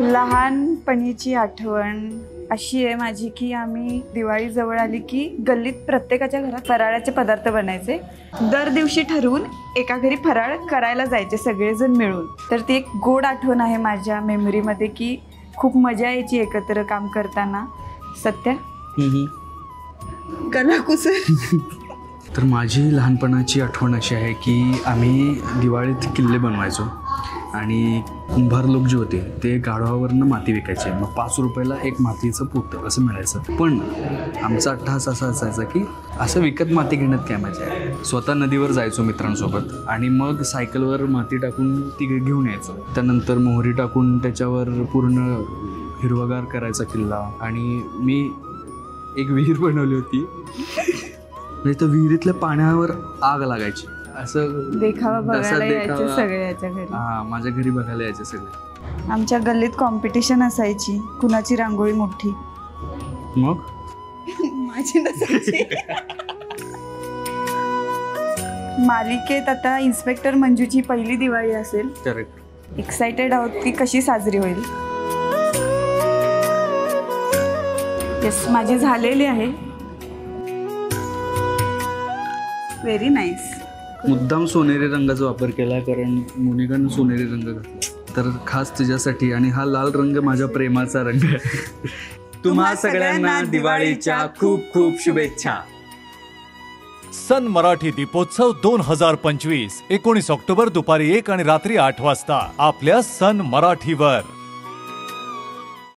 लहानपणीची आठवण अशी आहे माझी की आम्ही दिवाळी जवळ आली की गल्लीत प्रत्येकाच्या घरात फराळाचे पदार्थ बनायचे. दर दिवशी ठरवून एका घरी फराळ करायला जायचे सगळेजण मिळून. तर ती एक गोड आठवण आहे माझ्या मेमरीमध्ये की खूप मजा यायची एकत्र काम करताना. सत्य कलाकुसर. तर माझी लहानपणाची आठवण अशी आहे की आम्ही दिवाळीत किल्ले बनवायचो आणि कुंभार लोक जे होते ते गाढवावरनं माती विकायचे. मग 5 रुपयाला एक मातीचं पोतं असं मिळायचं. पण आमचा अट्टहास असा असायचा की असं विकत माती घेण्यात काय मजा आहे. स्वतः नदीवर जायचो मित्रांसोबत आणि मग सायकलवर माती टाकून ती घेऊन यायचो. त्यानंतर मोहरी टाकून त्याच्यावर पूर्ण हिरवागार करायचा किल्ला. आणि मी एक विहीर बनवली होती. म्हणजे त्या विहिरीतल्या पाण्यावर आग लागायची. असं देखावा बघायला यायचे सगळ्याच्या घरी. हां, माझ्या घरी बघायला यायचे सगळे. आमच्या गल्लीत कॉम्पिटिशन असायची कुणाची रांगोळी मोठी. मग माझी नसायची. मालिकेत आता इन्स्पेक्टर मंजूची पहिली दिवाळी असेल. करेक्ट. एक्सायटेड आहोत की कशी साजरी होईल. येस, माझी झालेली आहे. Very nice. मुद्दाम सोनेरी रंगाचा वापर केला कारण मोनिकानं सोनेरी रंग घातला. तर खास तुझ्यासाठी. आणि हा लाल रंग माझ्या प्रेमाचा रंग आहे. तुम्हा सगळ्यांना दिवाळीच्या खूप खूप शुभेच्छा. सन मराठी दीपोत्सव 2025 19 ऑक्टोबर दुपारी 1 आणि रात्री 8 वाजता आपल्या सन मराठीवर.